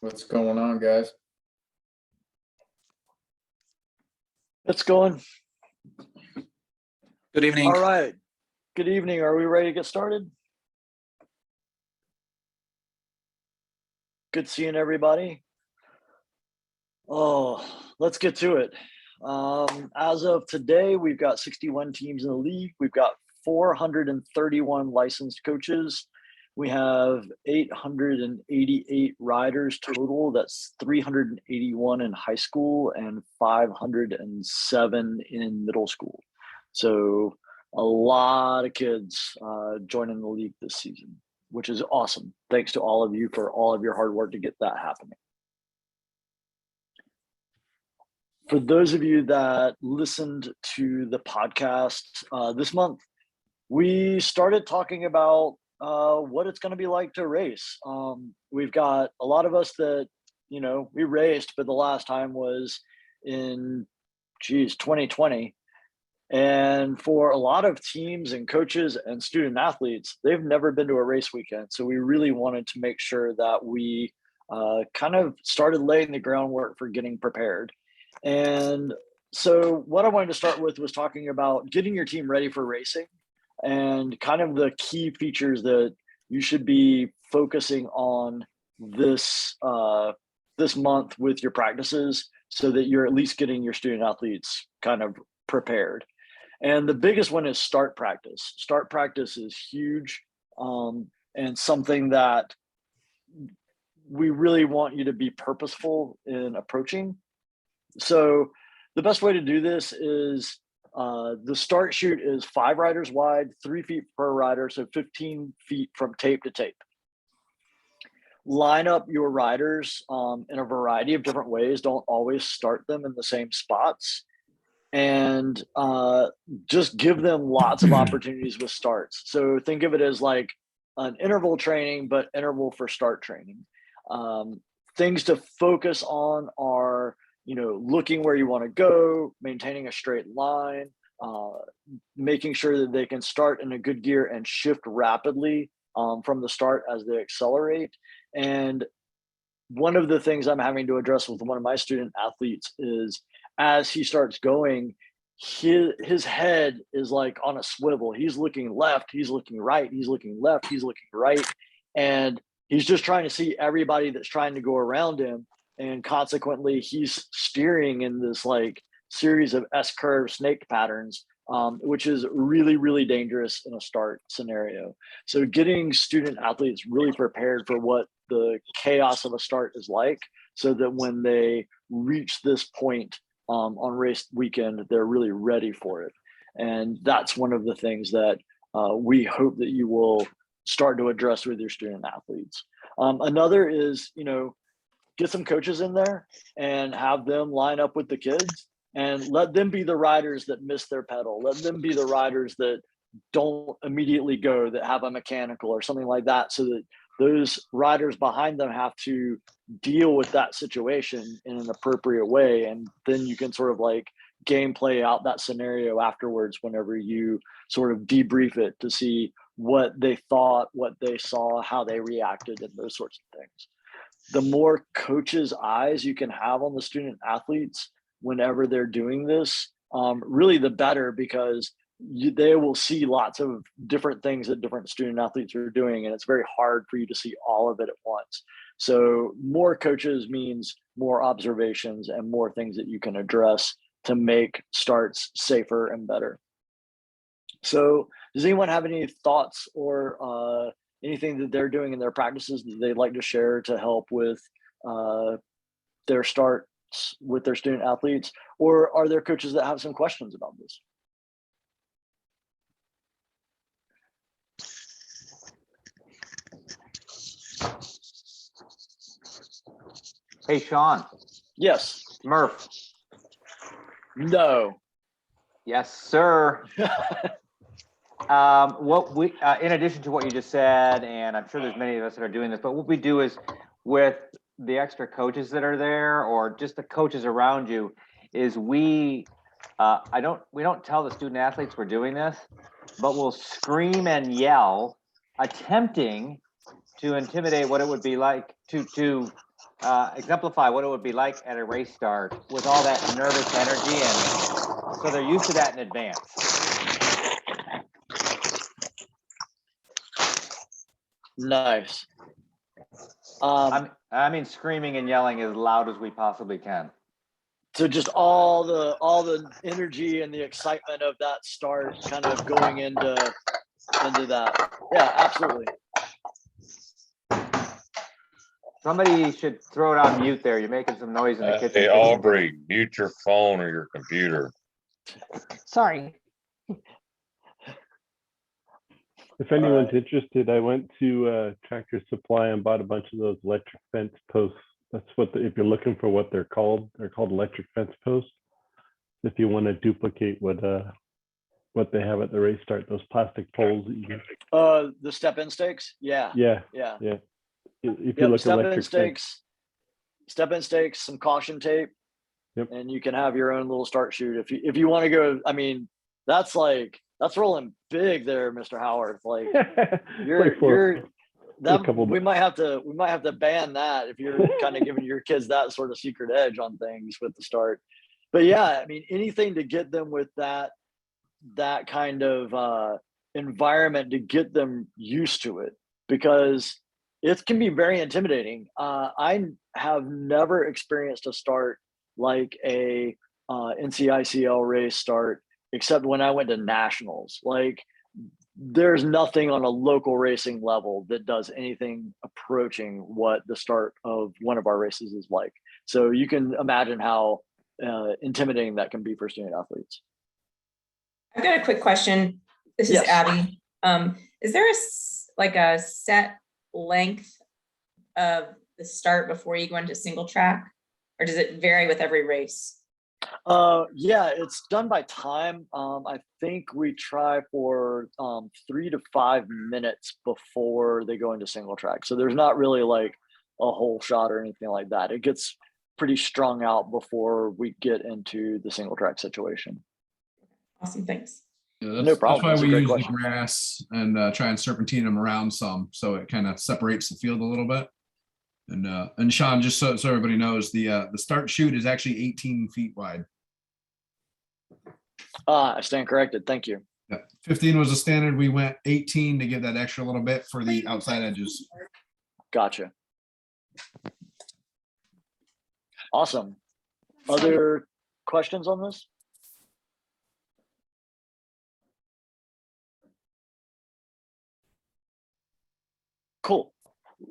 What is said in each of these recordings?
What's going on, guys? It's going. Good evening. All right. Good evening. Are we ready to get started? Good seeing everybody. Oh, let's get to it. As of today, we've got 61 teams in the league. We've got 431 licensed coaches. We have 888 riders total. That's 381 in high school and 507 in middle school. So a lot of kids joining the league this season, which is awesome. Thanks to all of you for all of your hard work to get that happening. For those of you that listened to the podcast this month, we started talking about what it's going to be like to race. We've got a lot of us that, we raced, but the last time was in, 2020. And for a lot of teams and coaches and student athletes, they've never been to a race weekend. So we really wanted to make sure that we kind of started laying the groundwork for getting prepared. And so what I wanted to start with was talking about getting your team ready for racing and kind of the key features that you should be focusing on this this month with your practices so that you're at least getting your student athletes kind of prepared. And the biggest one is start practice. Start practice is huge and something that we really want you to be purposeful in approaching. So the best way to do this is the start chute is 5 riders wide, 3 feet per rider, so 15 feet from tape to tape. Line up your riders in a variety of different ways. Don't always start them in the same spots. And just give them lots of opportunities with starts. So think of it as like an interval training, but interval for start training. Things to focus on are looking where you want to go, maintaining a straight line, making sure that they can start in a good gear and shift rapidly from the start as they accelerate. And one of the things I'm having to address with one of my student athletes is as he starts going, his head is like on a swivel. He's looking left, he's looking right, he's looking left, he's looking right. And he's just trying to see everybody that's trying to go around him. And consequently, he's steering in this like series of S-curve snake patterns, which is really, really dangerous in a start scenario. So getting student athletes really prepared for what the chaos of a start is like, so that when they reach this point on race weekend, they're really ready for it. And that's one of the things that we hope that you will start to address with your student athletes. Another is, get some coaches in there and have them line up with the kids and let them be the riders that miss their pedal. Let them be the riders that don't immediately go, that have a mechanical or something like that, so that those riders behind them have to deal with that situation in an appropriate way. And then you can sort of like gameplay out that scenario afterwards whenever you sort of debrief it to see what they thought, what they saw, how they reacted, and those sorts of things. The more coaches' eyes you can have on the student athletes whenever they're doing this, really the better, because they will see lots of different things that different student athletes are doing, and it's very hard for you to see all of it at once. So more coaches means more observations and more things that you can address to make starts safer and better. So does anyone have any thoughts or anything that they're doing in their practices that they'd like to share to help with their starts with their student athletes? Or are there coaches that have some questions about this? Hey, Sean. Yes. Murph. No. Yes, sir. What we, in addition to what you just said, and I'm sure there's many of us that are doing this, but what we do is with the extra coaches that are there, or just the coaches around you, is we don't tell the student athletes we're doing this, but we'll scream and yell attempting to intimidate what it would be like to exemplify what it would be like at a race start with all that nervous energy, and so they're used to that in advance. Nice. I mean, screaming and yelling as loud as we possibly can. So just all the energy and the excitement of that start kind of going into that. Yeah, absolutely. Somebody should throw it on mute there. You're making some noise in the kitchen. Hey, Aubrey, mute your phone or your computer. Sorry. If anyone's interested, I went to Tractor Supply and bought a bunch of those electric fence posts. That's what, if you're looking for what they're called electric fence posts. If you want to duplicate what they have at the race start, those plastic poles that you can. The step-in stakes. Yeah. Yeah. If you look step-in stakes, some caution tape, Yep. and you can have your own little start shoot if you want to go. I mean, that's rolling big there, Mr. Howard. Like we might have to ban that if you're kind of giving your kids that sort of secret edge on things with the start. But yeah, I mean, anything to get them with that kind of environment, to get them used to it, because it can be very intimidating. I have never experienced a start like a NCICL race start, except when I went to nationals. Like, there's nothing on a local racing level that does anything approaching what the start of one of our races is like. So you can imagine how intimidating that can be for student athletes. I've got a quick question. This is Yes. Abby. Is there a set length of the start before you go into single track, or does it vary with every race? Yeah, it's done by time. I think we try for 3 to 5 minutes before they go into single track. So there's not really like a whole shot or anything like that. It gets pretty strung out before we get into the single track situation. Awesome, thanks. Yeah, No problem. That's That's a why we great use question. the grass and try and serpentine them around some, so it kind of separates the field a little bit. And Sean, just so everybody knows, the start chute is actually 18 feet wide. I stand corrected. Thank you. Yeah, 15 was the standard. We went 18 to give that extra little bit for the outside edges. Gotcha. Awesome. Other questions on this? Cool.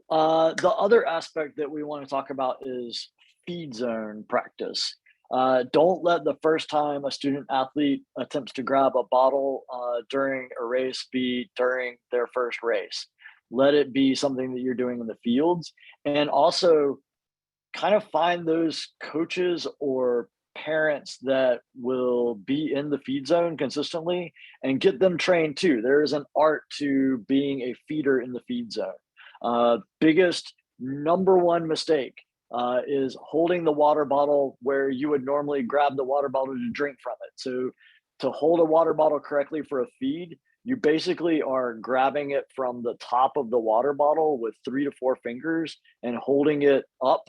The other aspect that we want to talk about is feed zone practice. Don't let the first time a student athlete attempts to grab a bottle during a race be during their first race. Let it be something that you're doing in the fields, and also kind of find those coaches or parents that will be in the feed zone consistently and get them trained too. There is an art to being a feeder in the feed zone. Biggest number one mistake is holding the water bottle where you would normally grab the water bottle to drink from it. So to hold a water bottle correctly for a feed, you basically are grabbing it from the top of the water bottle with 3 to 4 fingers and holding it up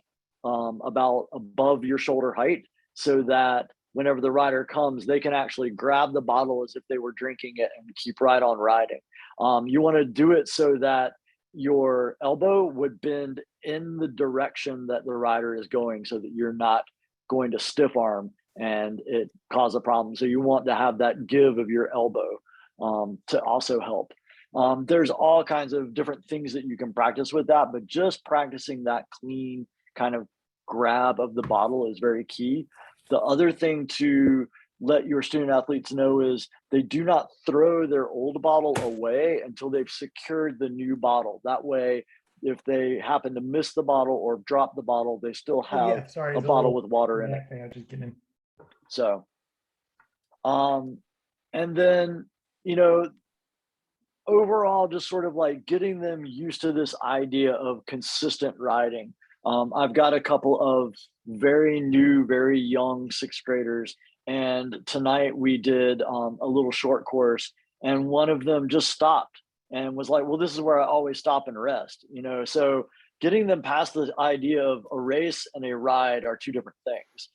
about above your shoulder height, so that whenever the rider comes, they can actually grab the bottle as if they were drinking it and keep right on riding. You want to do it so that your elbow would bend in the direction that the rider is going, so that you're not going to stiff arm and it cause a problem. So you want to have that give of your elbow to also help. There's all kinds of different things that you can practice with that, but just practicing that clean kind of grab of the bottle is very key. The other thing to let your student athletes know is they do not throw their old bottle away until they've secured the new bottle. That way, if they happen to miss the bottle or drop the bottle, they still have a bottle with water in it. I'm just kidding. So, and then, overall, just sort of like getting them used to this idea of consistent riding. I've got a couple of very new, very young 6th graders, and tonight we did a little short course, and one of them just stopped and was like, well, this is where I always stop and rest, you know? So getting them past the idea of a race and a ride are two different things.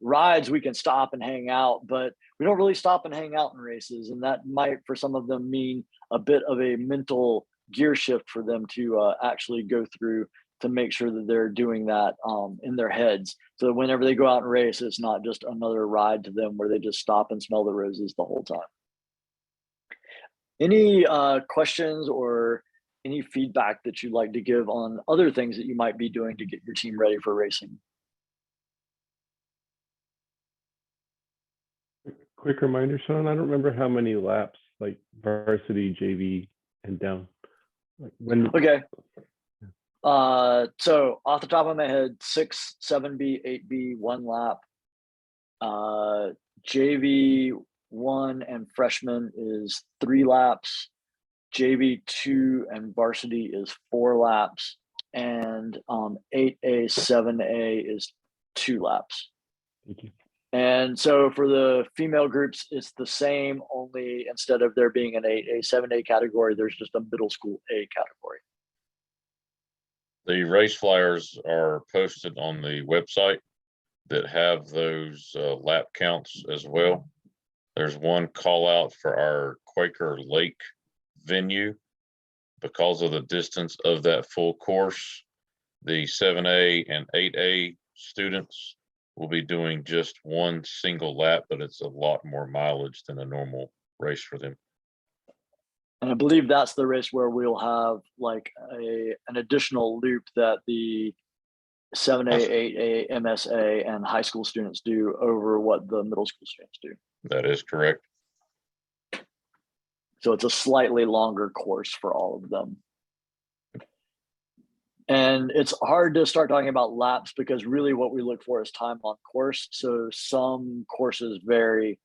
Rides, we can stop and hang out, but we don't really stop and hang out in races. And that might, for some of them, mean a bit of a mental gear shift for them to actually go through to make sure that they're doing that in their heads. So that whenever they go out and race, it's not just another ride to them where they just stop and smell the roses the whole time. Any questions or any feedback that you'd like to give on other things that you might be doing to get your team ready for racing? Quick reminder, Sean, I don't remember how many laps, like varsity, JV, and down. Like when? Okay. So off the top of my head, 6, 7B, 8B, 1 lap. JV 1 and freshman is 3 laps. JV 2 and varsity is 4 laps. And 8A, 7A is 2 laps. Thank you. And so for the female groups, it's the same, only instead of there being an 8A, 7A category, there's just a middle school A category. The race flyers are posted on the website that have those lap counts as well. There's one call out for our Quaker Lake venue. Because of the distance of that full course, the 7A and 8A students will be doing just 1 single lap, but it's a lot more mileage than a normal race for them. And I believe that's the race where we'll have like an additional loop that the 7A, 8A, MSA, and high school students do over what the middle school students do. That is correct. So it's a slightly longer course for all of them. And it's hard to start talking about laps because really what we look for is time on course. So some courses vary.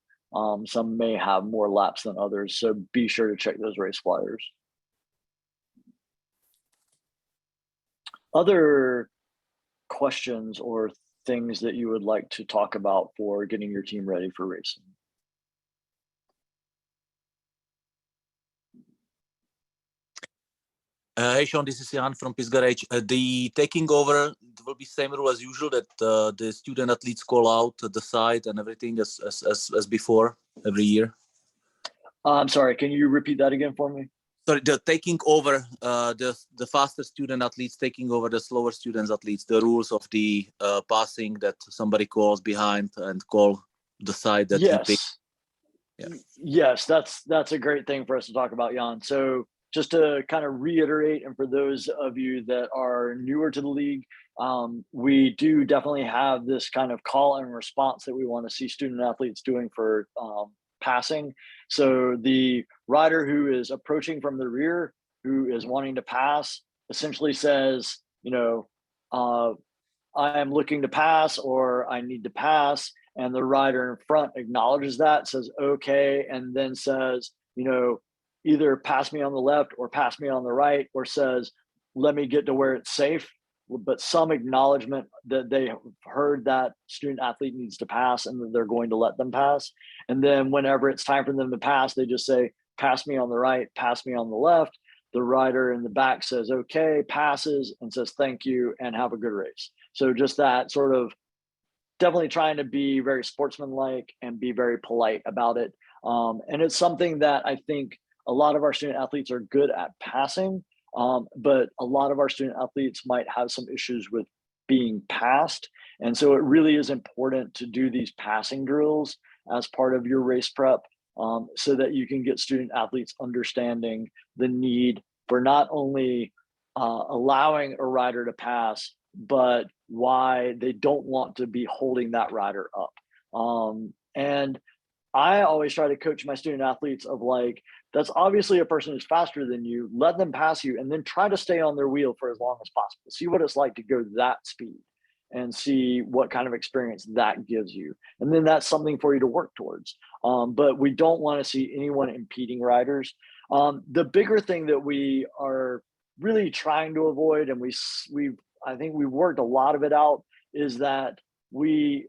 Some may have more laps than others. So be sure to check those race flyers. Other questions or things that you would like to talk about for getting your team ready for racing? Hey Sean, this is Jan from Piss Garage. The taking over will be same rule as usual, that the student athletes call out the site and everything as before every year. I'm sorry, can you repeat that again for me? Sorry, the taking over the faster student athletes taking over the slower students athletes. The rules of the passing, that somebody calls behind and call the side that yes. he picked. Yeah. Yes, that's a great thing for us to talk about, Jan. So just to kind of reiterate, and for those of you that are newer to the league, we do definitely have this kind of call and response that we want to see student athletes doing for passing. So the rider who is approaching from the rear, who is wanting to pass, essentially says, you know, I am looking to pass, or I need to pass. And the rider in front acknowledges that, says, okay, and then says, you know, either pass me on the left or pass me on the right, or says, let me get to where it's safe. But some acknowledgement that they heard that student athlete needs to pass and that they're going to let them pass. And then whenever it's time for them to pass, they just say, pass me on the right, pass me on the left. The rider in the back says, okay, passes, and says, thank you, and have a good race. So just that sort of definitely trying to be very sportsmanlike and be very polite about it. And it's something that I think a lot of our student athletes are good at passing, but a lot of our student athletes might have some issues with being passed. And so it really is important to do these passing drills as part of your race prep, so that you can get student athletes understanding the need for not only allowing a rider to pass, but why they don't want to be holding that rider up. And I always try to coach my student athletes of like, that's obviously a person who's faster than you, let them pass you, and then try to stay on their wheel for as long as possible. See what it's like to go that speed and see what kind of experience that gives you. And then that's something for you to work towards. But we don't want to see anyone impeding riders. The bigger thing that we are really trying to avoid, and I think we've worked a lot of it out, is that we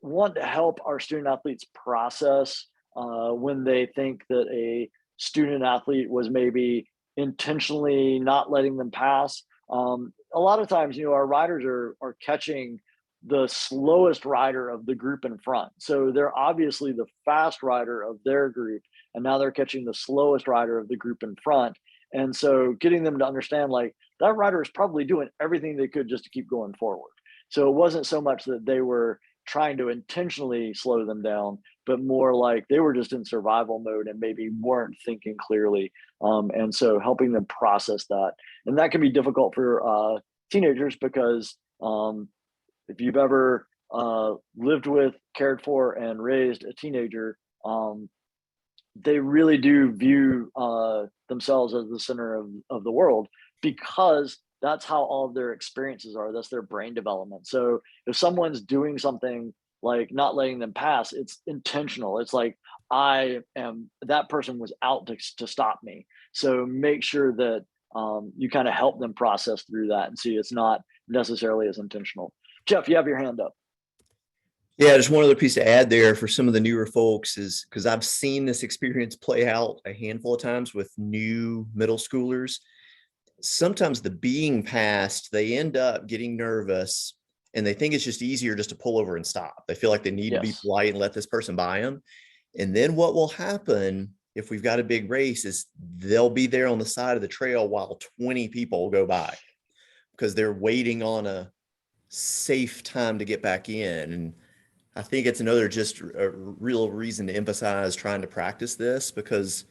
want to help our student athletes process when they think that a student athlete was maybe intentionally not letting them pass. A lot of times, our riders are catching the slowest rider of the group in front. So they're obviously the fast rider of their group, and now they're catching the slowest rider of the group in front. And so getting them to understand like that rider is probably doing everything they could just to keep going forward. So it wasn't so much that they were trying to intentionally slow them down, but more like they were just in survival mode and maybe weren't thinking clearly. And so helping them process that. And that can be difficult for teenagers because if you've ever lived with, cared for, and raised a teenager, they really do view themselves as the center of the world because that's how all of their experiences are. That's their brain development. So if someone's doing something like not letting them pass, it's intentional. It's like, that person was out to stop me. So make sure that you kind of help them process through that and see it's not necessarily as intentional. Jeff, you have your hand up. Yeah, just one other piece to add there for some of the newer folks is because I've seen this experience play out a handful of times with new middle schoolers. Sometimes the being passed, they end up getting nervous and they think it's just easier just to pull over and stop. They feel like they need to be Yes. polite and let this person by them. And then what will happen if we've got a big race is they'll be there on the side of the trail while 20 people go by because they're waiting on a safe time to get back in. And I think it's another just a real reason to emphasize trying to practice this because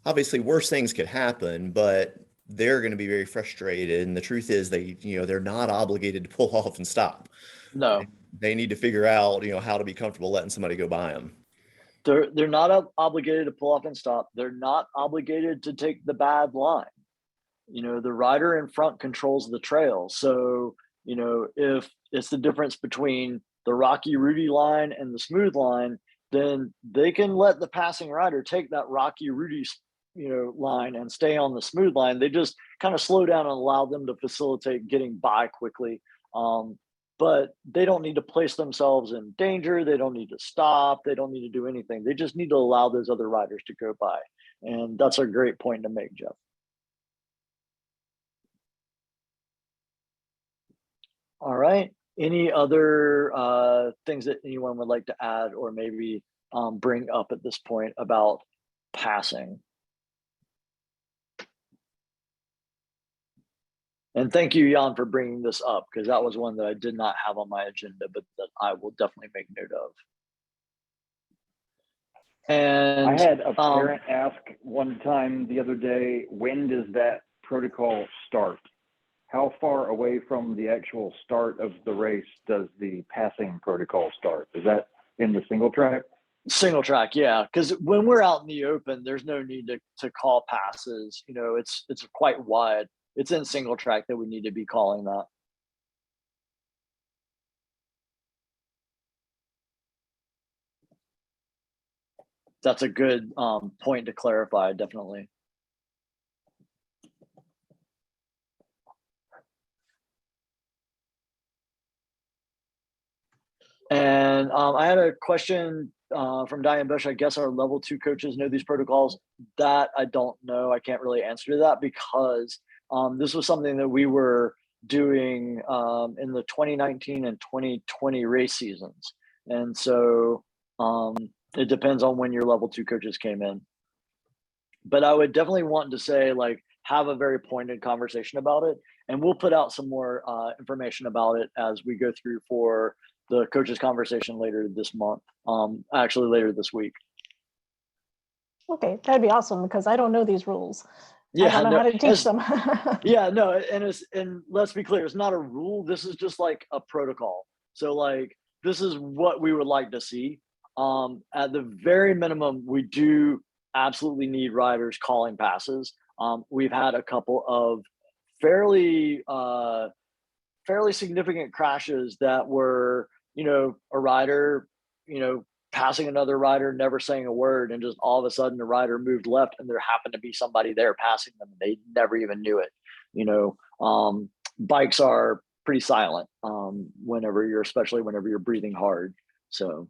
obviously worse things could happen, but they're going to be very frustrated. And the truth is they're not obligated to pull off and stop. No, They need to figure out, how to be comfortable letting somebody go by them. they're not obligated to pull off and stop. They're not obligated to take the bad line. The rider in front controls the trail. So, if it's the difference between the rocky, Rudy line and the smooth line, then they can let the passing rider take that rocky, Rudy, line and stay on the smooth line. They just kind of slow down and allow them to facilitate getting by quickly. But they don't need to place themselves in danger. They don't need to stop. They don't need to do anything. They just need to allow those other riders to go by. And that's a great point to make, Jeff. All right. Any other things that anyone would like to add or maybe bring up at this point about passing? And thank you, Jan, for bringing this up because that was one that I did not have on my agenda, but that I will definitely make note of. And I had a parent ask one time the other day, when does that protocol start? How far away from the actual start of the race does the passing protocol start? Is that in the single track? Single track, yeah. Because when we're out in the open, there's no need to call passes. It's quite wide. It's in single track that we need to be calling that. That's a good point to clarify, definitely. And I had a question from Diane Bush. I guess our level 2 coaches know these protocols. That I don't know. I can't really answer to that because this was something that we were doing in the 2019 and 2020 race seasons. And so it depends on when your level 2 coaches came in. But I would definitely want to say, have a very pointed conversation about it. And we'll put out some more information about it as we go through for the coaches conversation later this month, actually later this week. Okay, that'd be awesome because I don't know these rules. Yeah, I don't know how to teach them. Yeah, no, and let's be clear, it's not a rule. This is just like a protocol. So this is what we would like to see. At the very minimum, we do absolutely need riders calling passes. We've had a couple of fairly significant crashes that were, a rider, passing another rider, never saying a word, and just all of a sudden the rider moved left and there happened to be somebody there passing them and they never even knew it. Bikes are pretty silent especially whenever you're breathing hard. So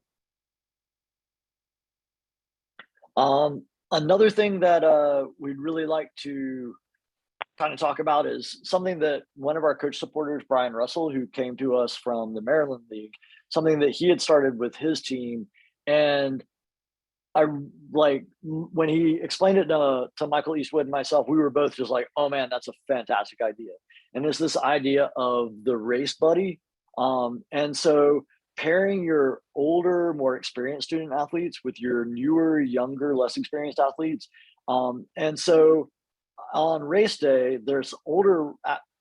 Another thing that we'd really like to kind of talk about is something that one of our coach supporters, Brian Russell, who came to us from the Maryland League, something that he had started with his team. And I like when he explained it to Michael Eastwood and myself, we were both just like, oh man, that's a fantastic idea. And it's this idea of the race buddy. And so pairing your older, more experienced student athletes with your newer, younger, less experienced athletes. And so on race day, there's older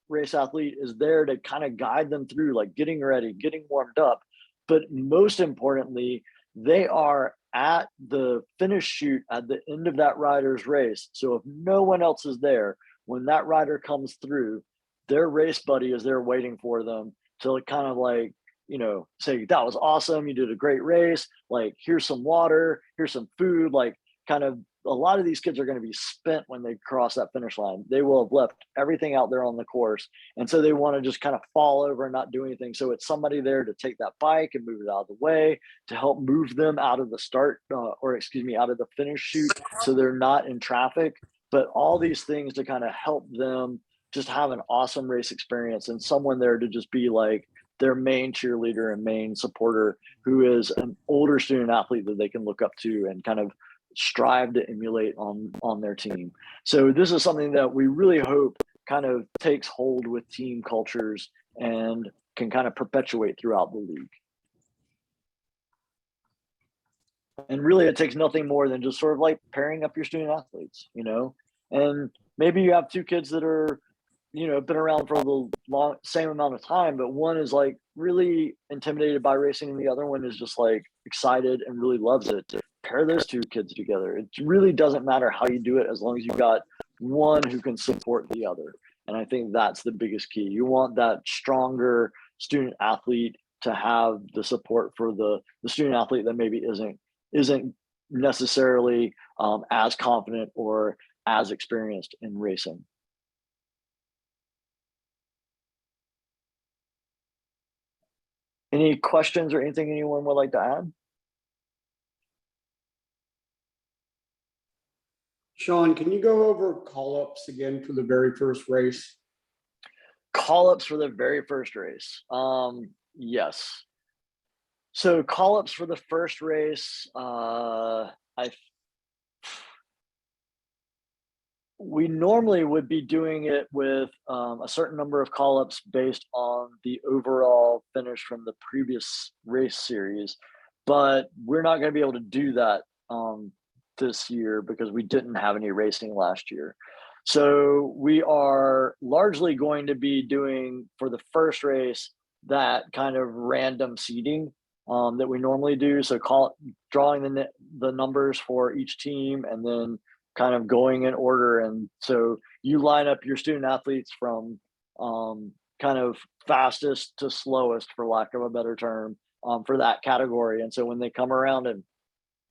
race athlete is there to kind of guide them through like getting ready, getting warmed up. But most importantly, they are at the finish chute at the end of that rider's race. So if no one else is there, when that rider comes through, their race buddy is there waiting for them to kind of like, you know, say, that was awesome. You did a great race. Like, here's some water, here's some food, like kind of a lot of these kids are going to be spent when they cross that finish line. They will have left everything out there on the course. And so they want to just kind of fall over and not do anything. So it's somebody there to take that bike and move it out of the way to help move them out of the start out of the finish chute. So they're not in traffic, but all these things to kind of help them just have an awesome race experience and someone there to just be like their main cheerleader and main supporter who is an older student athlete that they can look up to and kind of strive to emulate on their team. So this is something that we really hope kind of takes hold with team cultures and can kind of perpetuate throughout the league. And really it takes nothing more than just sort of like pairing up your student athletes, you know, and maybe you have two kids that are, you know, been around for the same amount of time, but one is like really intimidated by racing and the other one is just like excited and really loves it. Pair those two kids together. It really doesn't matter how you do it as long as you've got one who can support the other. And I think that's the biggest key. You want that stronger student athlete to have the support for the student athlete that maybe isn't necessarily as confident or as experienced in racing. Any questions or anything anyone would like to add? Sean, can you go over call-ups again for the very first race? Call-ups for the very first race. Yes. So call-ups for the first race, we normally would be doing it with a certain number of call-ups based on the overall finish from the previous race series, but we're not going to be able to do that this year because we didn't have any racing last year. So we are largely going to be doing for the first race that kind of random seeding that we normally do. So drawing the numbers for each team and then kind of going in order. And so you line up your student athletes from kind of fastest to slowest, for lack of a better term, for that category. And so when they come around and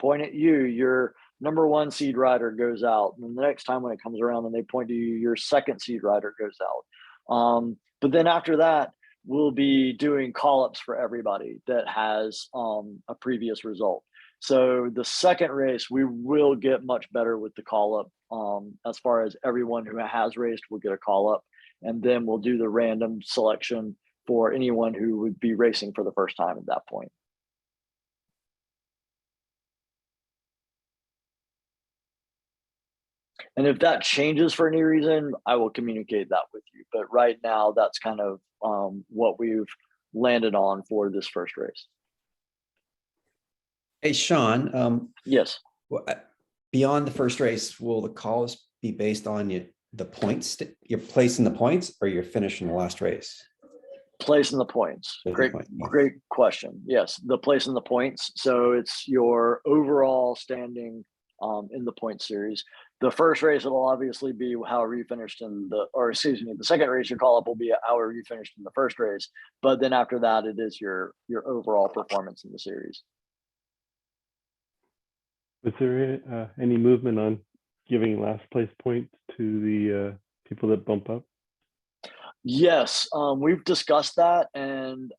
point at you, your number one seed rider goes out. And the next time when it comes around and they point to you, your second seed rider goes out. But then after that, we'll be doing call-ups for everybody that has a previous result. So the second race, we will get much better with the call-up as far as everyone who has raced will get a call-up. And then we'll do the random selection for anyone who would be racing for the first time at that point. And if that changes for any reason, I will communicate that with you. But right now, that's kind of what we've landed on for this first race. Hey, Sean. Yes. Beyond the first race, will the calls be based on the points, your place in the points, or your finish in the last race? Place in the points. Great question. Yes, the place in the points. So it's your overall standing in the point series. The first race will obviously be however you finished in the second race, your call up will be however you finished in the first race. But then after that, it is your overall performance in the series. Was there any movement on giving last place points to the people that bump up? Yes, we've discussed that, and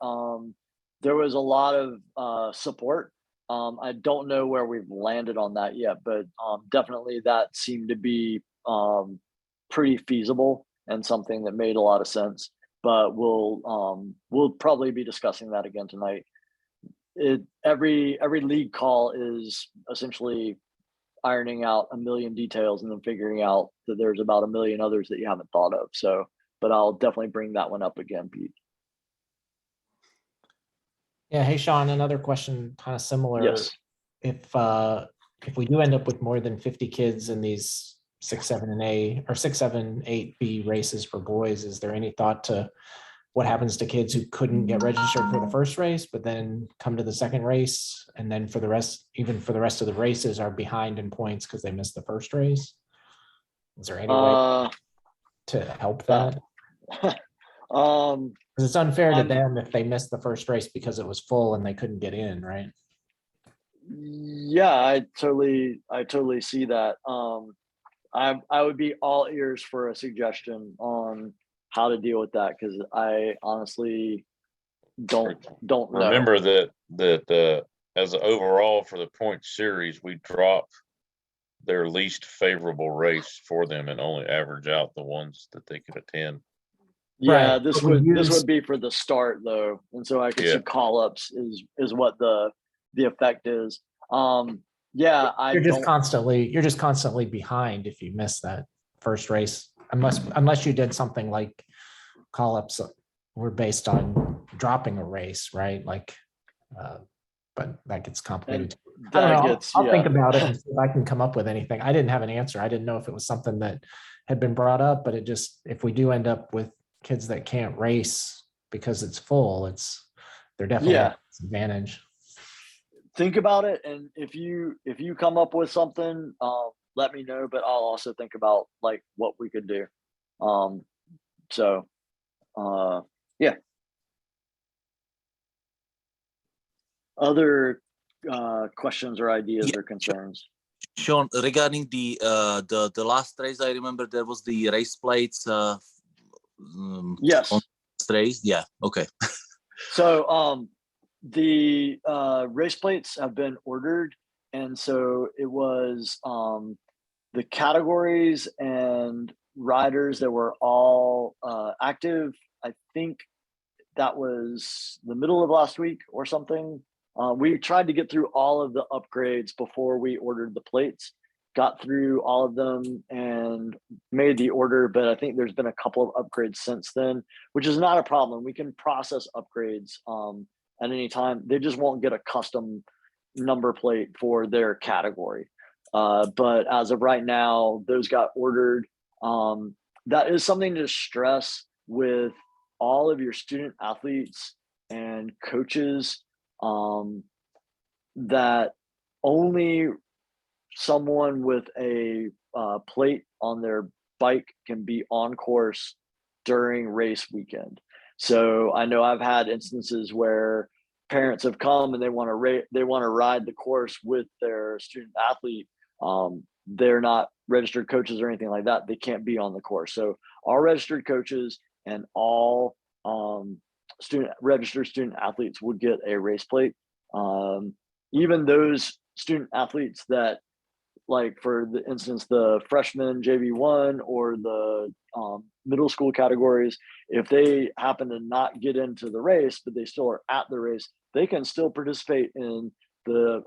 there was a lot of support I don't know where we've landed on that yet, but definitely that seemed to be pretty feasible and something that made a lot of sense. But we'll probably be discussing that again tonight. Every league call is essentially ironing out a million details and then figuring out that there's about a million others that you haven't thought of. So, but I'll definitely bring that one up again, Pete. Yeah, hey Sean, another question kind of similar. Yes. If we do end up with more than 50 kids in these 6, 7, and A or 6, 7, 8B races for boys, is there any thought to what happens to kids who couldn't get registered for the first race, but then come to the second race, and then for the rest, even for the rest of the races, are behind in points because they missed the first race? Is there any way to help that? Because it's unfair to them if they missed the first race because it was full and they couldn't get in, right? Yeah, I totally see that. I would be all ears for a suggestion on how to deal with that, because I honestly don't know. Remember that as an overall for the point series, we drop their least favorable race for them and only average out the ones that they could attend. Yeah, Right. this would be for the start though, and so I could see call-ups is what the effect is. Yeah, You're just constantly behind if you miss that first race, unless you did something like call-ups were based on dropping a race, right? Like, but that gets complicated. I don't know. I'll think about it and see if I can come up with anything. I didn't have an answer. I didn't know if it was something that had been brought up, but if we do end up with kids that can't race because it's full, they're definitely at a disadvantage. Think about it, and if you come up with something, let me know, but I'll also think about like what we could do. Yeah. Other questions or ideas or concerns? Sean, regarding the last race, I remember there was the race plates. Yes. On the race. Yeah. Okay. So the race plates have been ordered, and so it was the categories and riders that were all active. I think that was the middle of last week or something. We tried to get through all of the upgrades before we ordered the plates, got through all of them and made the order, but I think there's been a couple of upgrades since then, which is not a problem. We can process upgrades at any time. They just won't get a custom number plate for their category. But as of right now, those got ordered. That is something to stress with all of your student athletes and coaches, that only someone with a plate on their bike can be on course during race weekend. So I know I've had instances where parents have come and they want to ride the course with their student athlete. They're not registered coaches or anything like that. They can't be on the course. So all registered coaches and all registered student athletes would get a race plate. Even those student athletes that, like for the instance, the freshman JV1 or the middle school categories, if they happen to not get into the race, but they still are at the race, they can still participate in the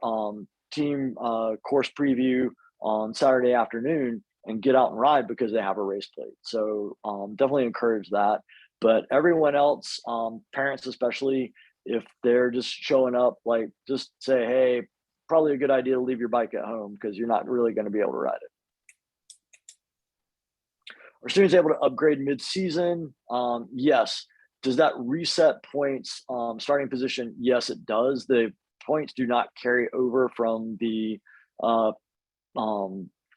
team course preview on Saturday afternoon and get out and ride because they have a race plate. So definitely encourage that. But everyone else, parents especially, if they're just showing up, like just say, hey, probably a good idea to leave your bike at home because you're not really going to be able to ride it. Are students able to upgrade mid-season? Yes. Does that reset points starting position? Yes, it does. The points do not carry over from the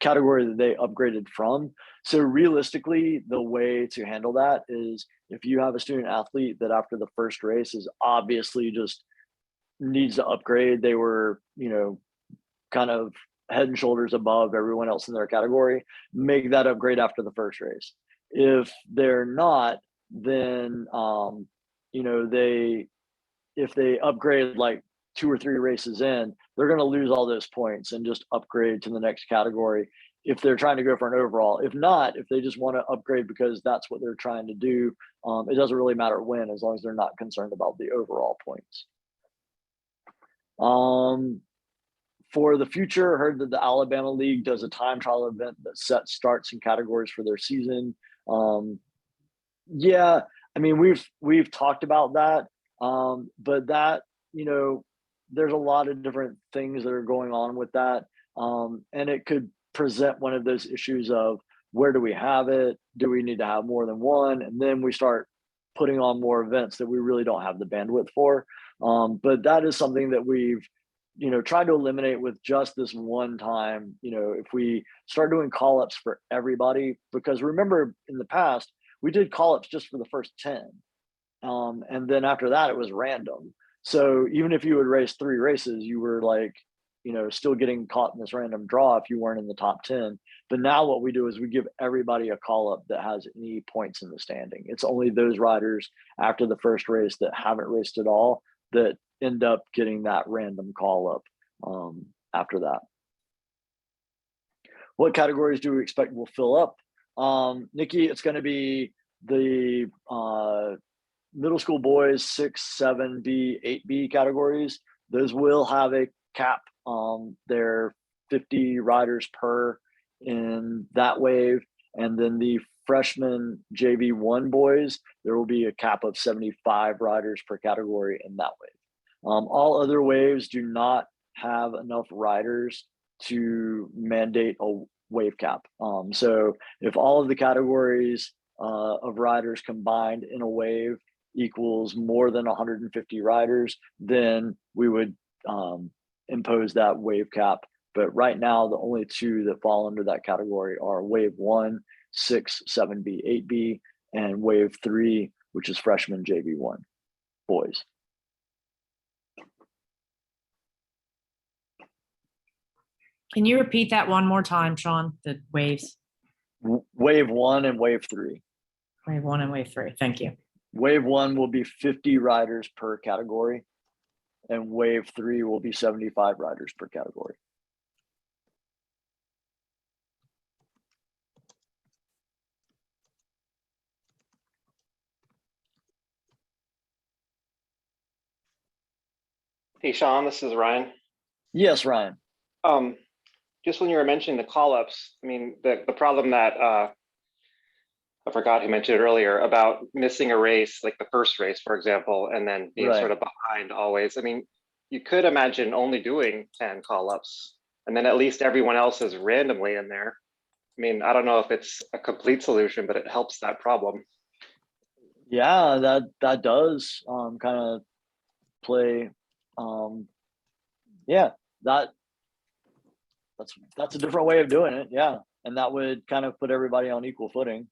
category that they upgraded from. So realistically, the way to handle that is if you have a student athlete that after the first race is obviously just needs to upgrade, they were, kind of head and shoulders above everyone else in their category, make that upgrade after the first race. If they're not, then, if they upgrade like 2 or 3 races in, they're going to lose all those points and just upgrade to the next category if they're trying to go for an overall. If not, if they just want to upgrade because that's what they're trying to do, it doesn't really matter when, as long as they're not concerned about the overall points. For the future, I heard that the Alabama League does a time trial event that sets starts and categories for their season. Yeah, I mean, we've talked about that, but that, you know, there's a lot of different things that are going on with that, and it could present one of those issues of where do we have it? Do we need to have more than one? And then we start putting on more events that we really don't have the bandwidth for. But that is something that we've, you know, tried to eliminate with just this one time. You know, if we start doing call-ups for everybody, because remember in the past, we did call-ups just for the first 10. And then after that, it was random. So even if you would race 3 races, you were like, you know, still getting caught in this random draw if you weren't in the top 10. But now what we do is we give everybody a call up that has any points in the standing. It's only those riders after the first race that haven't raced at all that end up getting that random call up after that. What categories do we expect will fill up? Nikki, it's going to be the middle school boys 6, 7B, 8B categories. Those will have a cap. They're 50 riders per in that wave. And then the freshman JV1 boys, there will be a cap of 75 riders per category in that wave. All other waves do not have enough riders to mandate a wave cap. So if all of the categories of riders combined in a wave equals more than 150 riders, then we would impose that wave cap. But right now, the only 2 that fall under that category are wave 1, 6, 7B, 8B, and wave 3, which is freshman JV1 boys. Can you repeat that one more time, Sean? The waves. Wave 1 and wave 3. Wave 1 and wave 3. Thank you. Wave 1 will be 50 riders per category, and wave 3 will be 75 riders per category. Hey, Sean, this is Ryan. Yes, Ryan. Just when you were mentioning the call-ups, I mean, the problem that I forgot who mentioned it earlier about missing a race, like the first race, for example, and then being Right. sort of behind always. I mean, you could imagine only doing 10 call-ups, and then at least everyone else is randomly in there. I mean, I don't know if it's a complete solution, but it helps that problem. Yeah, that does kind of play. Yeah, that's a different way of doing it. Yeah, and that would kind of put everybody on equal footing.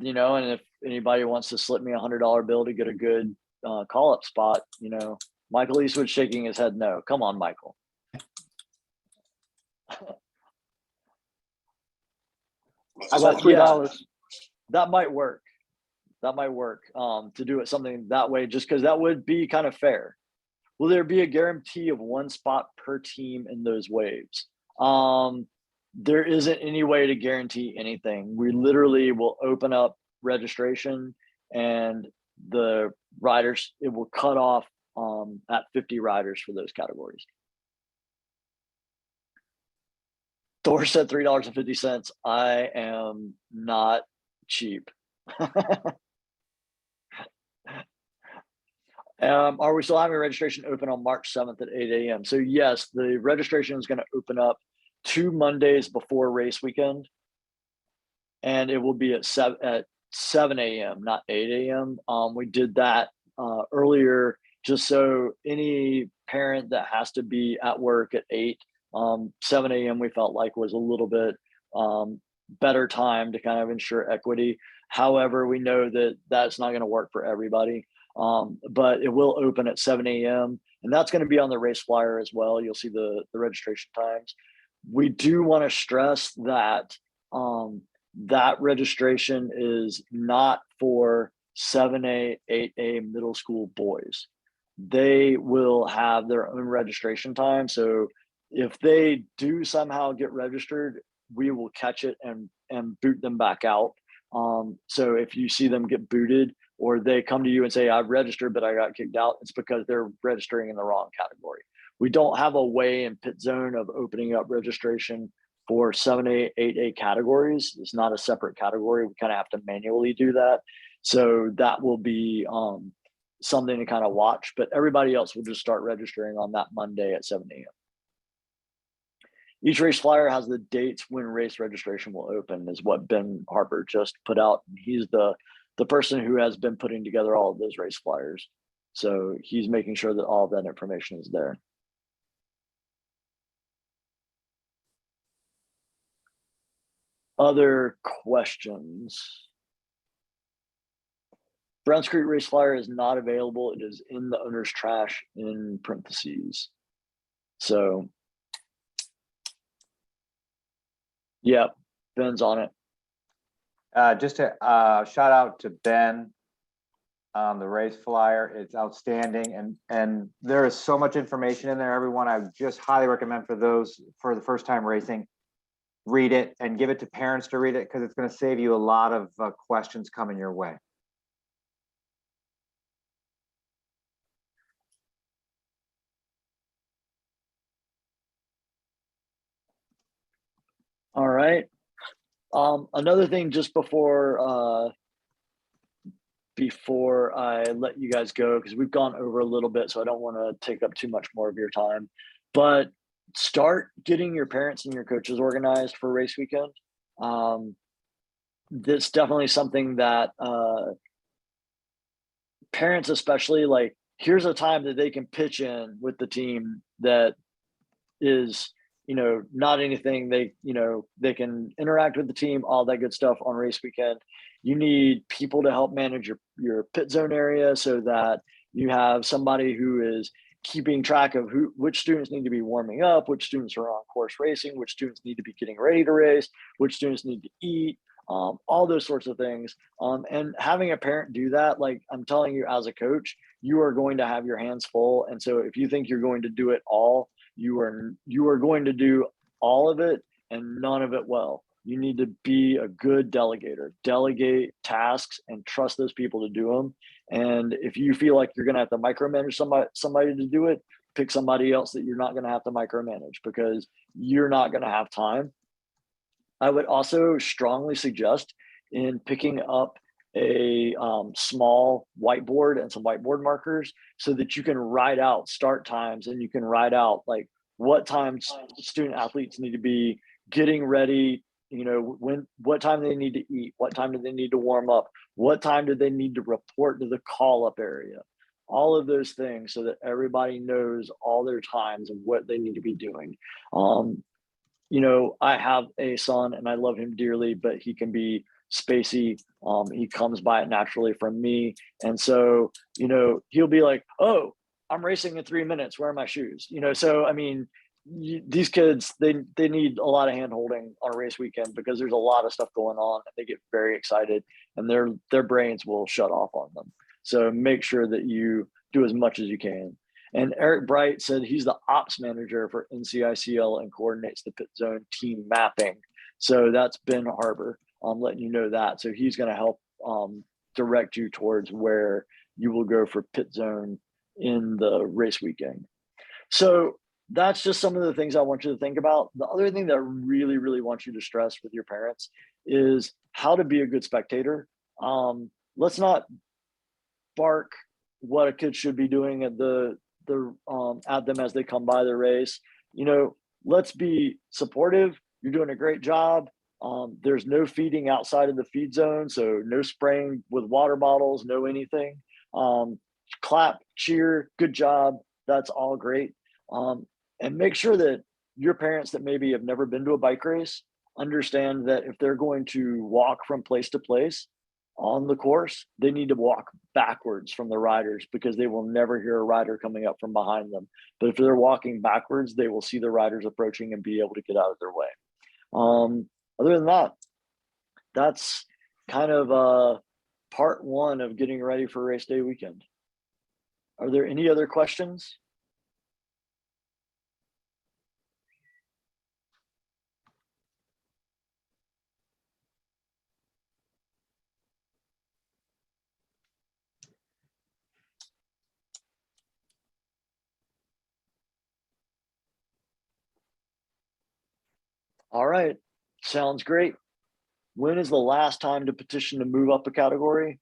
You know, and if anybody wants to slip me $100 bill to get a good call-up spot, you know, Michael Eastwood shaking his head no. Come on, Michael. I got $3. That might work. That might work to do it something that way, just because that would be kind of fair. Will there be a guarantee of 1 spot per team in those waves? There isn't any way to guarantee anything. We literally will open up registration and the riders, it will cut off at 50 riders for those categories. Thor said $3.50. I am not cheap. Are we still having registration open on March 7th at 8 a.m.? So yes, the registration is going to open up 2 Mondays before race weekend. And it will be at 7 a.m., not 8 a.m. We did that earlier just so any parent that has to be at work at 8, 7 a.m. we felt like was a little bit better time to kind of ensure equity. However, we know that that's not going to work for everybody. But it will open at 7 a.m. and that's going to be on the race flyer as well. You'll see the registration times. We do want to stress that that registration is not for 7A, 8A middle school boys. they will have their own registration time. So if they do somehow get registered, we will catch it and boot them back out. So if you see them get booted or they come to you and say, I've registered, but I got kicked out, it's because they're registering in the wrong category. We don't have a way in Pit Zone of opening up registration for 7A, 8A categories. It's not a separate category. We kind of have to manually do that. So that will be something to kind of watch, but everybody else will just start registering on that Monday at 7 a.m. Each race flyer has the dates when race registration will open, is what Ben Harper just put out. He's the person who has been putting together all of those race flyers. So he's making sure that all of that information is there. Other questions? Browns Creek race flyer is not available. It is in the owner's trash in parentheses. So, yeah, Ben's on it. Just a shout out to Ben on the race flyer. It's outstanding, and there is so much information in there. Everyone, I just highly recommend for those for the first time racing, read it and give it to parents to read it, because it's going to save you a lot of questions coming your way. All right. Another thing just before I let you guys go, because we've gone over a little bit, so I don't want to take up too much more of your time, but start getting your parents and your coaches organized for race weekend. That's definitely something that parents especially, like, here's a time that they can pitch in with the team that is, not anything, they can interact with the team, all that good stuff on race weekend. You need people to help manage your pit zone area so that you have somebody who is keeping track of which students need to be warming up, which students are on course racing, which students need to be getting ready to race, which students need to eat, all those sorts of things. And having a parent do that, like I'm telling you as a coach, you are going to have your hands full. And so if you think you're going to do it all, you are going to do all of it and none of it well. You need to be a good delegator, delegate tasks and trust those people to do them. And if you feel like you're going to have to micromanage somebody to do it, pick somebody else that you're not going to have to micromanage, because you're not going to have time. I would also strongly suggest in picking up a small whiteboard and some whiteboard markers so that you can write out start times, and you can write out like what times student athletes need to be getting ready, what time they need to eat, what time do they need to warm up, what time do they need to report to the call up area, all of those things, so that everybody knows all their times and what they need to be doing. I have a son and I love him dearly, but he can be spacey. He comes by it naturally from me. And so, he'll be like, oh, I'm racing in 3 minutes. Where are my shoes? So, I mean, these kids, they need a lot of hand holding on a race weekend, because there's a lot of stuff going on. And they get very excited and their brains will shut off on them. So make sure that you do as much as you can. And Eric Bright said he's the ops manager for NCICL and coordinates the pit zone team mapping. So that's Ben Harbor. I'm letting you know that. So he's going to help direct you towards where you will go for pit zone in the race weekend. So that's just some of the things I want you to think about. The other thing that I really, really want you to stress with your parents is how to be a good spectator. Let's not bark what a kid should be doing at at them as they come by the race. Let's be supportive. You're doing a great job. There's no feeding outside of the feed zone, so no spraying with water bottles, no anything. Clap, cheer, good job. That's all great. And make sure that your parents that maybe have never been to a bike race understand that if they're going to walk from place to place on the course, they need to walk backwards from the riders, because they will never hear a rider coming up from behind them. But if they're walking backwards, they will see the riders approaching and be able to get out of their way. Other than that, that's kind of part one of getting ready for race day weekend. Are there any other questions? All right, sounds great. When is the last time to petition to move up a category?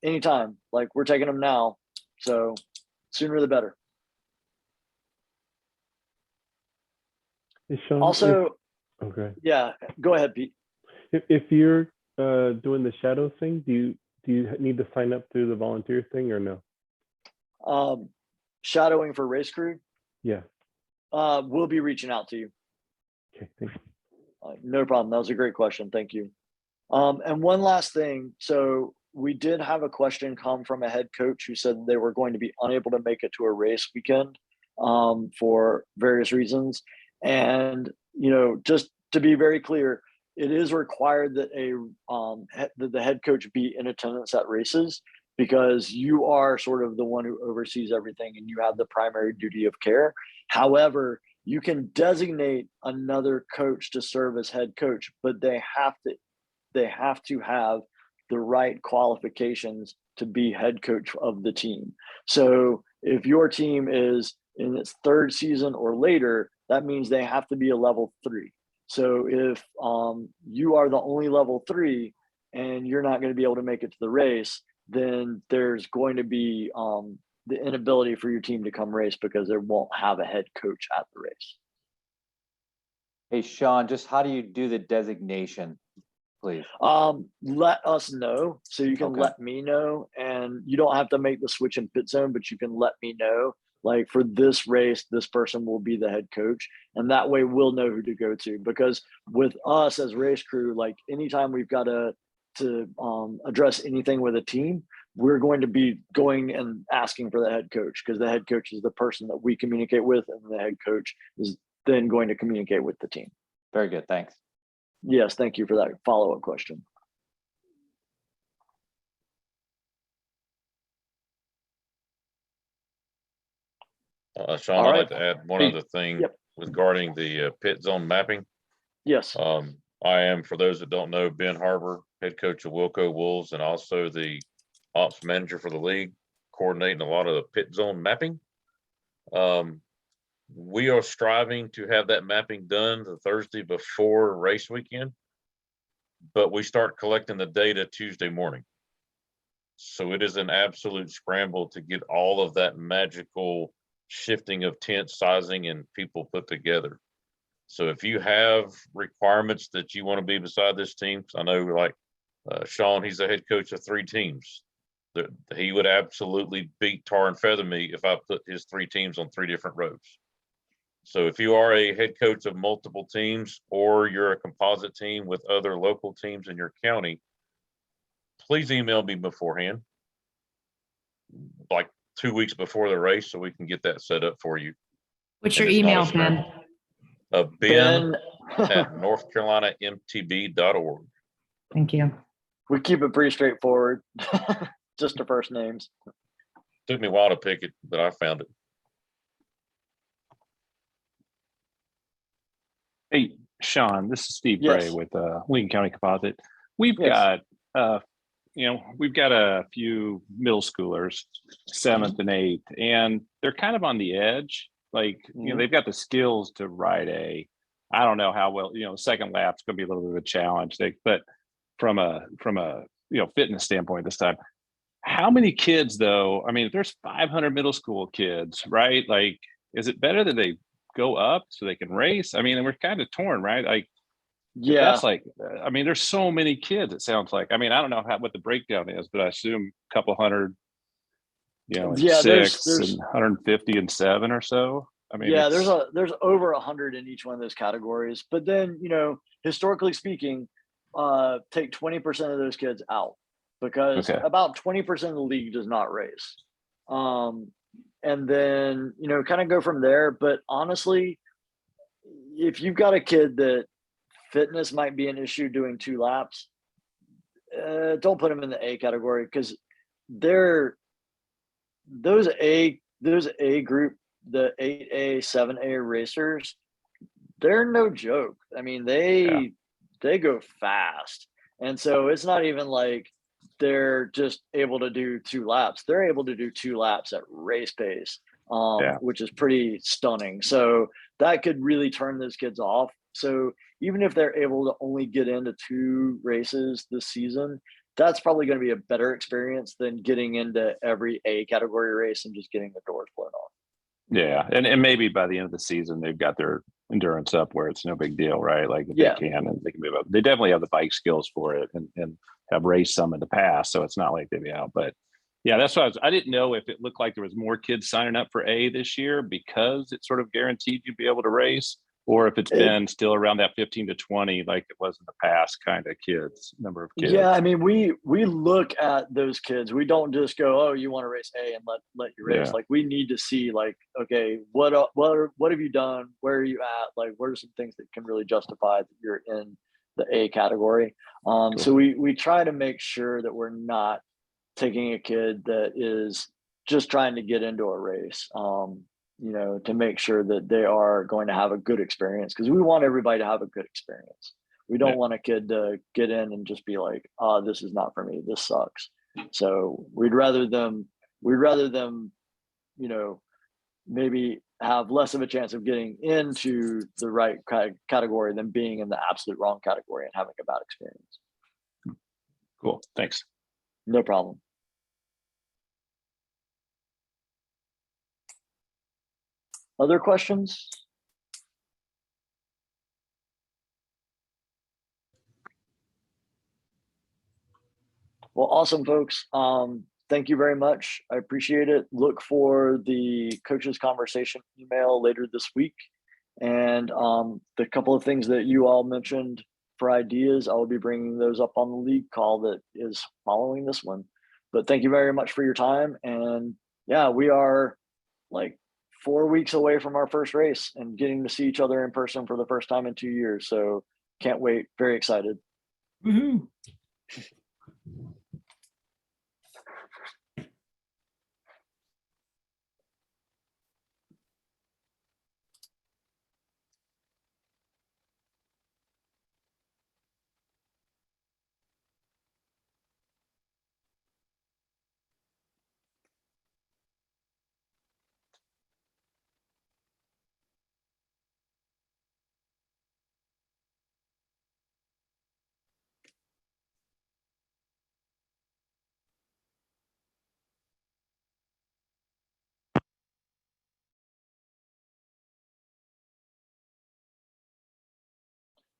Anytime, like we're taking them now. So sooner the better. Hey, Sean, Also, okay. yeah, go ahead, Pete. If you're doing the shadow thing, do you need to sign up through the volunteer thing or no? Shadowing for race crew, Yeah. we'll be reaching out to you. Okay, thanks. No problem. That was a great question. Thank you. And one last thing. So we did have a question come from a head coach who said they were going to be unable to make it to a race weekend for various reasons. And, you know, just to be very clear, it is required that that the head coach be in attendance at races, because you are sort of the one who oversees everything and you have the primary duty of care. However, you can designate another coach to serve as head coach, but they have to have the right qualifications to be head coach of the team. So if your team is in its third season or later, that means they have to be a level 3. So if you are the only level 3 and you're not going to be able to make it to the race, then there's going to be the inability for your team to come race because they won't have a head coach at the race. Hey, Sean, just how do you do the designation, please? Let us know. So you can Okay. let me know, and you don't have to make the switch in pit zone, but you can let me know, like, for this race, this person will be the head coach. And that way we'll know who to go to, because with us as race crew, like anytime we've got to address anything with a team, we're going to be going and asking for the head coach, because the head coach is the person that we communicate with, and the head coach is then going to communicate with the team. Very good, thanks. Yes, thank you for that follow-up question. Sean, All I'd right. like to add one other thing regarding the pit zone mapping. Yes. I am, for those that don't know, Ben Harbor, head coach of Wilco Wolves, and also the ops manager for the league, coordinating a lot of the pit zone mapping. We are striving to have that mapping done the Thursday before race weekend, but we start collecting the data Tuesday morning. So it is an absolute scramble to get all of that magical shifting of tent sizing and people put together. So if you have requirements that you want to be beside this team, 'cause I know, like Sean, he's the head coach of 3 teams. He would absolutely beat tar and feather me if I put his 3 teams on 3 different roads. So if you are a head coach of multiple teams, or you're a composite team with other local teams in your county, please email me beforehand, like 2 weeks before the race, so we can get that set up for you. What's And your it's not a email, scramble. Ben? Ben at northcarolinamtb.org. Thank you. We keep it pretty straightforward. Just the first names. Took me a while to pick it, but I found it. Hey, Sean, this is Steve Bray Yes. with Lincoln County Composite. We've Yes. got, we've got a few middle schoolers, 7th and 8th, and they're kind of on the edge. Like, they've got the skills to ride I don't know how well, second lap's gonna be a little bit of a challenge. But from a fitness standpoint this time, how many kids though? I mean, if there's 500 middle school kids, right? Like, is it better that they go up so they can race? I mean, and we're kind of torn, right? Like, Yeah. that's like, I mean, there's so many kids, it sounds like. I mean, I don't know what the breakdown is, but I assume a couple hundred, Yeah, 6 there's and 150 and 7 or so. I mean, yeah, it's, there's over 100 in each one of those categories. But then, historically speaking, take 20% of those kids out, because Okay. about 20% of the league does not race. And then, kind of go from there. But honestly, if you've got a kid that fitness might be an issue doing 2 laps, don't put them in the A category, because they're those A group, the 8A, 7A racers, they're no joke. I mean, they go fast. And so it's not even like they're just able to do 2 laps. They're able to do 2 laps at race pace, which is pretty stunning. So that could really turn those kids off. So even if they're able to only get into 2 races this season, that's probably going to be a better experience than getting into every A category race and just getting the doors blown off. Yeah, and maybe by the end of the season, they've got their endurance up where it's no big deal, right? Like if Yeah. they can and they can move up. They definitely have the bike skills for it and have raced some in the past, so it's not like they'd be out. But yeah, that's why I didn't know if it looked like there was more kids signing up for A this year because it sort of guaranteed you'd be able to race, or if it's been still around that 15 to 20 like it was in the past kind of kids, number of kids. Yeah, I mean, we look at those kids. We don't just go, "Oh, you want to race A," and let you race. Yeah. Like we need to see, like, okay, what have you done? Where are you at? Like, what are some things that can really justify that you're in the A category? So we try to make sure that we're not taking a kid that is just trying to get into a race. You know, to make sure that they are going to have a good experience, because we want everybody to have a good experience. We don't want a kid to get in and just be like, "Oh, this is not for me. This sucks." So we'd rather them, you know, maybe have less of a chance of getting into the right category than being in the absolute wrong category and having a bad experience. Cool. Thanks. No problem. Other questions? Well, awesome, folks. Thank you very much. I appreciate it. Look for the coaches conversation email later this week. And the couple of things that you all mentioned for ideas, I'll be bringing those up on the league call that is following this one. But thank you very much for your time. And yeah, we are like 4 weeks away from our first race and getting to see each other in person for the first time in 2 years. So can't wait. Very excited. Woohoo.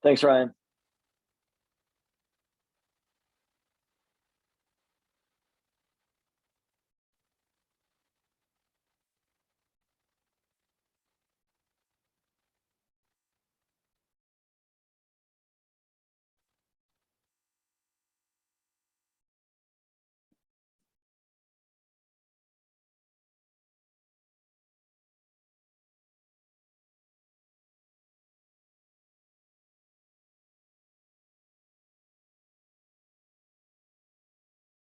Thanks, Ryan.